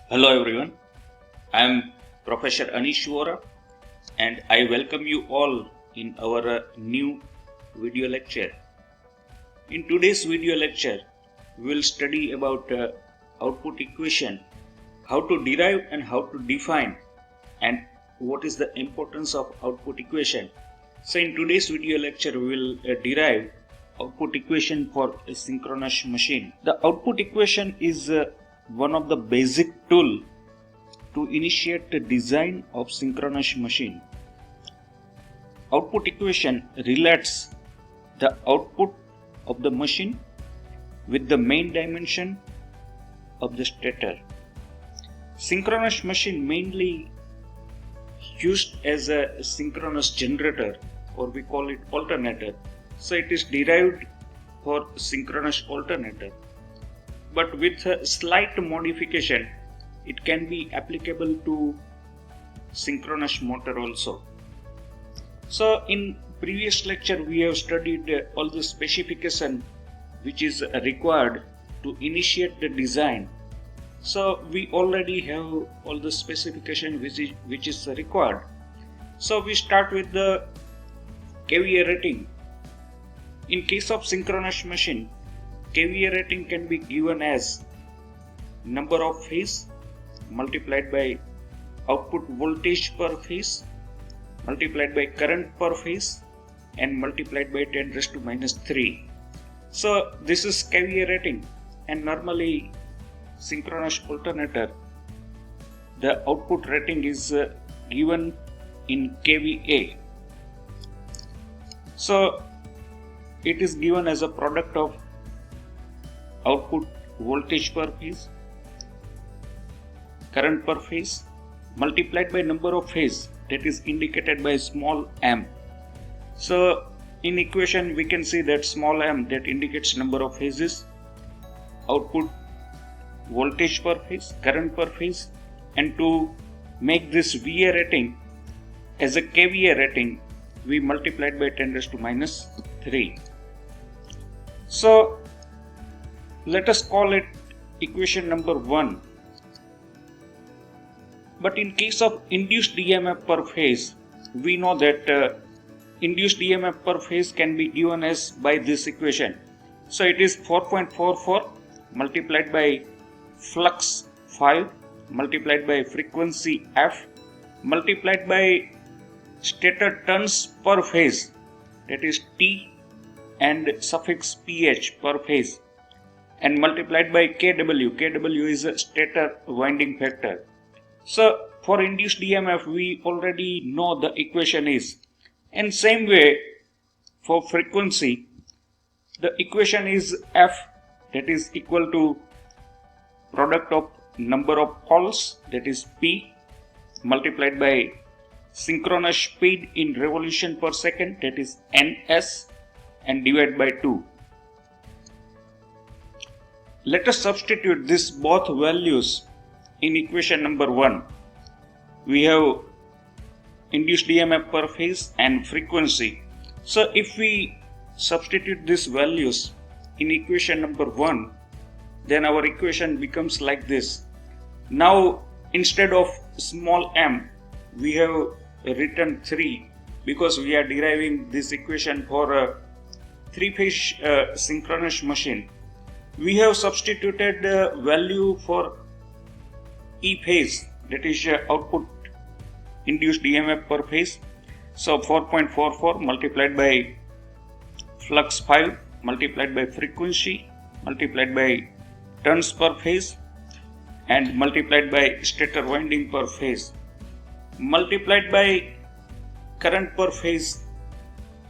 Hello everyone, I am Professor Anish Vora and I welcome you all in our new video lecture. In today's video lecture, we will study about output equation, how to derive and how to define, and what is the importance of output equation. So in today's video lecture, we will derive output equation for a synchronous machine. The output equation is one of the basic tool to initiate the design of synchronous machine. Output equation relates the output of the machine with the main dimension of the stator. Synchronous machine mainly used as a synchronous generator, or we call it alternator. So it is derived for synchronous alternator. But with a slight modification, it can be applicable to synchronous motor also. So in previous lecture we have studied all the specification which is required to initiate the design. So we already have all the specification which is required. So we start with the KVA rating. In case of synchronous machine, KVA rating can be given as number of phase multiplied by output voltage per phase multiplied by current per phase and multiplied by 10 raised to minus 3. So this is KVA rating, and normally synchronous alternator, the output rating is given in KVA. So it is given as a product of output voltage per phase, current per phase, multiplied by number of phase, that is indicated by small m. So in equation we can see that small m, that indicates number of phases, output voltage per phase, current per phase, and to make this VA rating as a KVA rating, we multiplied by 10 raised to minus 3. So let us call it equation number 1. But in case of induced EMF per phase, we know that induced EMF per phase can be given as by this equation. So it is 4.44 multiplied by flux 5 multiplied by frequency f multiplied by stator turns per phase, that is T and suffix ph per phase, and multiplied by kW. kW is a stator winding factor. So for induced EMF we already know the equation is, and same way for frequency the equation is F, that is equal to product of number of poles, that is P, multiplied by synchronous speed in revolution per second, that is Ns, and divided by 2. Let us substitute this both values in equation number 1. We have induced EMF per phase and frequency. So if we substitute these values in equation number 1, then our equation becomes like this. Now instead of small m, we have written 3 because we are deriving this equation for a 3-phase synchronous machine. We have substituted the value for E phase, that is output induced EMF per phase. So 4.44 multiplied by flux 5 multiplied by frequency multiplied by turns per phase and multiplied by stator winding per phase multiplied by current per phase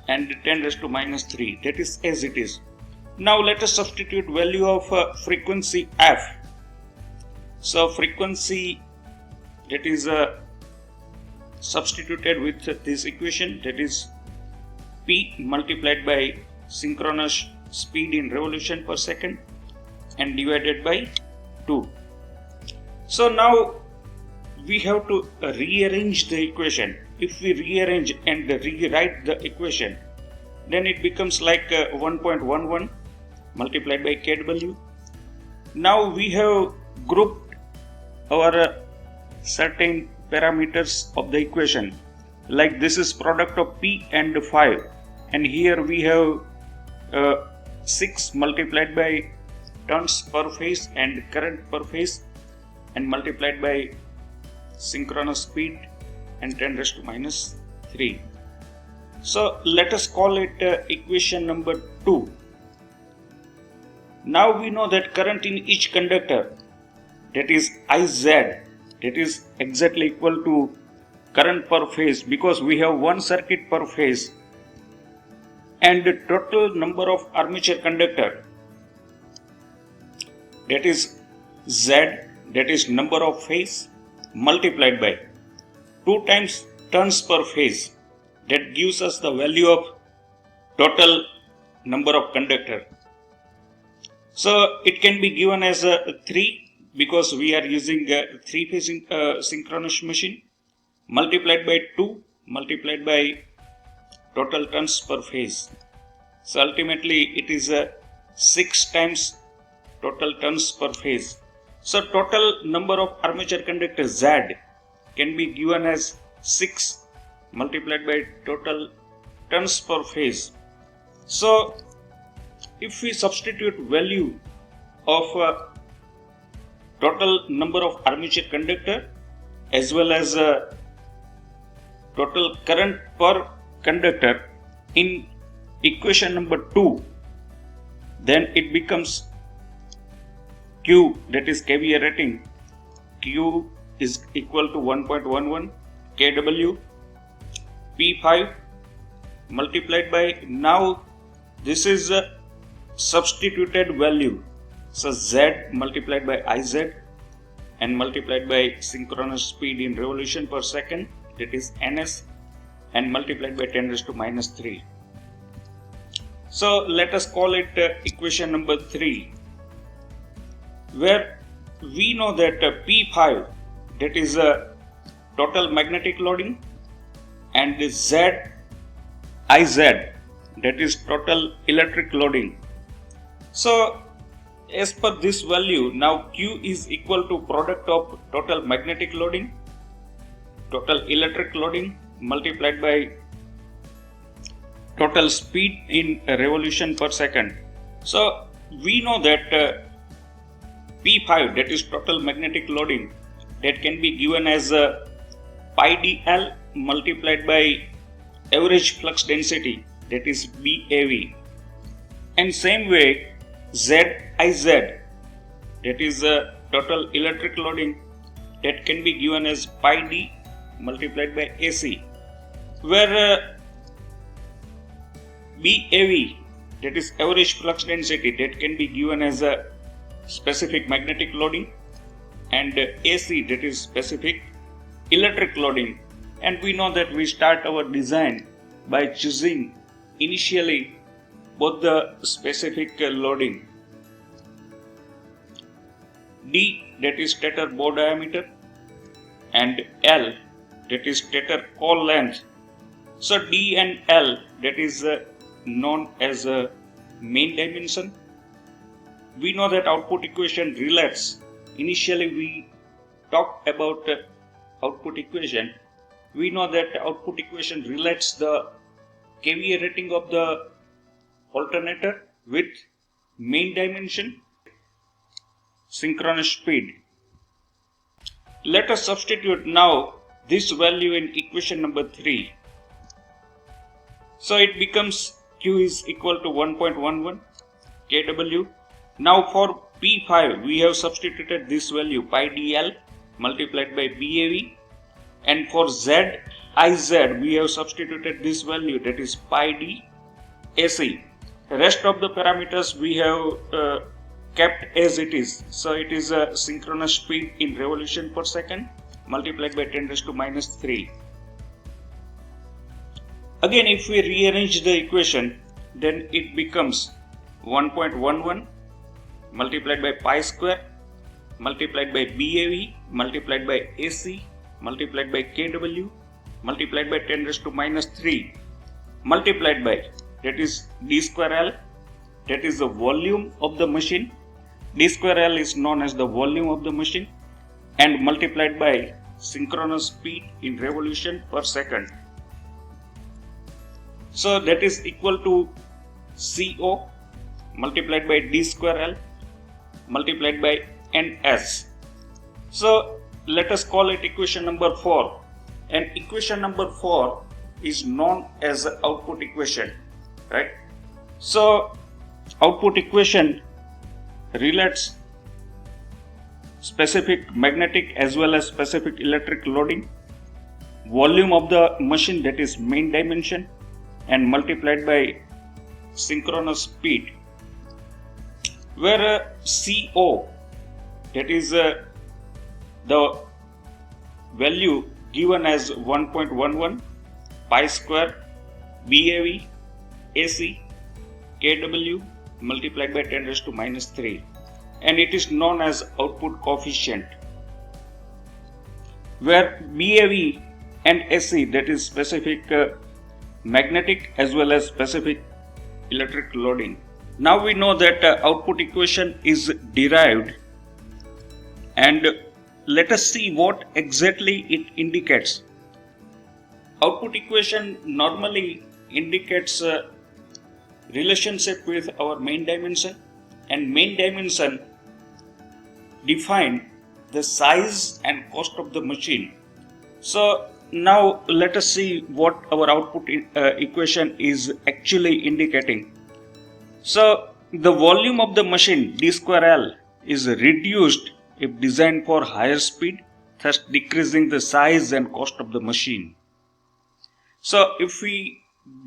and 10 raised to minus 3. That is as it is. Now let us substitute value of frequency f. So frequency, that is substituted with this equation, that is P multiplied by synchronous speed in revolution per second and divided by 2. So now we have to rearrange the equation. If we rearrange and rewrite the equation, then it becomes like 1.11 multiplied by kW. Now we have grouped our certain parameters of the equation. Like this is product of P and 5, and here we have 6 multiplied by turns per phase and current per phase, and multiplied by synchronous speed and 10 raised to minus 3. So let us call it equation number 2. Now we know that current in each conductor, that is Iz, that is exactly equal to current per phase, because we have one circuit per phase, and the total number of armature conductor, that is Z, that is number of phase, multiplied by 2 times turns per phase, that gives us the value of total number of conductor. So it can be given as 3, because we are using a 3-phase synchronous machine, multiplied by 2 multiplied by total turns per phase. So ultimately it is 6 times total turns per phase. So total number of armature conductors Z can be given as 6 multiplied by total turns per phase. So if we substitute value of total number of armature conductor as well as total current per conductor in equation number 2, then it becomes Q, that is kVA rating. Q is equal to 1.11 kW P5 multiplied by, now this is a substituted value, so Z multiplied by Iz and multiplied by synchronous speed in revolution per second, that is Ns, and multiplied by 10 raised to minus 3. So let us call it equation number 3, where we know that P5, that is total magnetic loading, and Z, Iz, that is total electric loading. So as per this value, now Q is equal to product of total magnetic loading, total electric loading, multiplied by total speed in revolution per second. So we know that P5, that is total magnetic loading, that can be given as pi dl multiplied by average flux density, that is BAV. And same way Ziz, that is total electric loading, that can be given as pi d multiplied by AC, where BAV, that is average flux density, that can be given as a specific magnetic loading, and AC, that is specific electric loading. And we know that we start our design by choosing initially both the specific loading. D, that is stator bore diameter, and L, that is stator core length. So D and L, that is known as a main dimension. We know that output equation relates. Initially we talked about output equation. We know that output equation relates the kVA rating of the alternator with main dimension, synchronous speed. Let us substitute now this value in equation number 3. So it becomes Q is equal to 1.11 kW. Now for P5 we have substituted this value pi dl multiplied by BAV, and for Z, Iz, we have substituted this value, that is pi d AC. Rest of the parameters we have kept as it is. So it is a synchronous speed in revolution per second multiplied by 10 raised to minus 3. Again, if we rearrange the equation, then it becomes 1.11 multiplied by pi square multiplied by BAV multiplied by AC multiplied by kW multiplied by 10 raised to minus 3 multiplied by, that is d square L, that is the volume of the machine. D square L is known as the volume of the machine, and multiplied by synchronous speed in revolution per second. So that is equal to CO multiplied by d square L multiplied by ns. So let us call it equation number 4, and equation number 4 is known as output equation, right? So output equation relates specific magnetic as well as specific electric loading, volume of the machine, that is main dimension, and multiplied by synchronous speed, where CO, that is the value given as 1.11 pi square BAV AC kW multiplied by 10 raised to minus 3, and it is known as output coefficient, where BAV and AC, that is specific magnetic as well as specific electric loading. Now we know that output equation is derived, and let us see what exactly it indicates. Output equation normally indicates a relationship with our main dimension, and main dimension define the size and cost of the machine. So now let us see what our output equation is actually indicating. So the volume of the machine d square L is reduced if designed for higher speed, thus decreasing the size and cost of the machine. So if we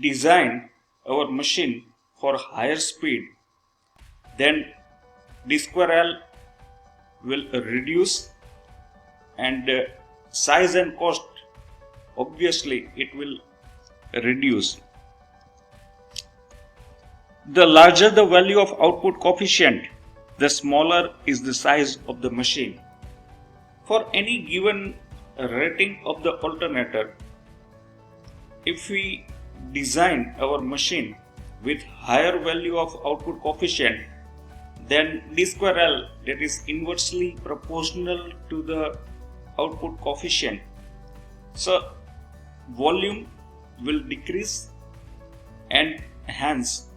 design our machine for higher speed, then d square L will reduce, and size and cost, obviously it will reduce. The larger the value of output coefficient, the smaller is the size of the machine. For any given rating of the alternator, if we design our machine with higher value of output coefficient, then d square L, that is inversely proportional to the output coefficient. So volume will decrease, and hence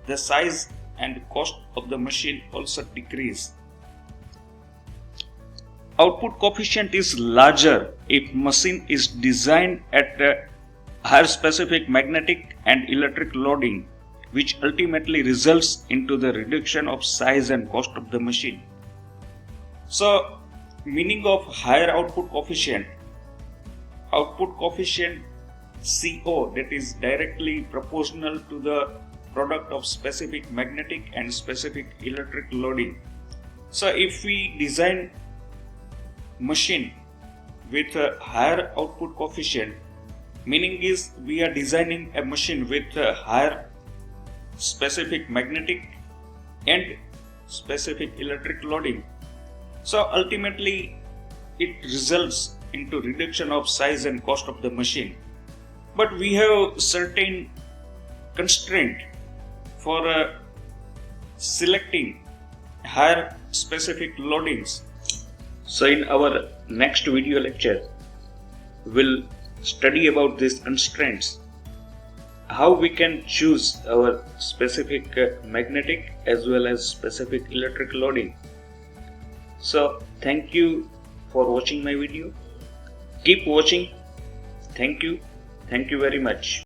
the size and cost of the machine also decrease. Output coefficient is larger if machine is designed at a higher specific magnetic and electric loading, which ultimately results into the reduction of size and cost of the machine. So meaning of higher output coefficient CO, that is directly proportional to the product of specific magnetic and specific electric loading. So if we design machine with a higher output coefficient, meaning is we are designing a machine with a higher specific magnetic and specific electric loading. So ultimately it results into reduction of size and cost of the machine. But we have certain constraint for selecting higher specific loadings. So in our next video lecture, we'll study about these constraints, how we can choose our specific magnetic as well as specific electric loading. So thank you for watching my video. Keep watching. Thank you very much.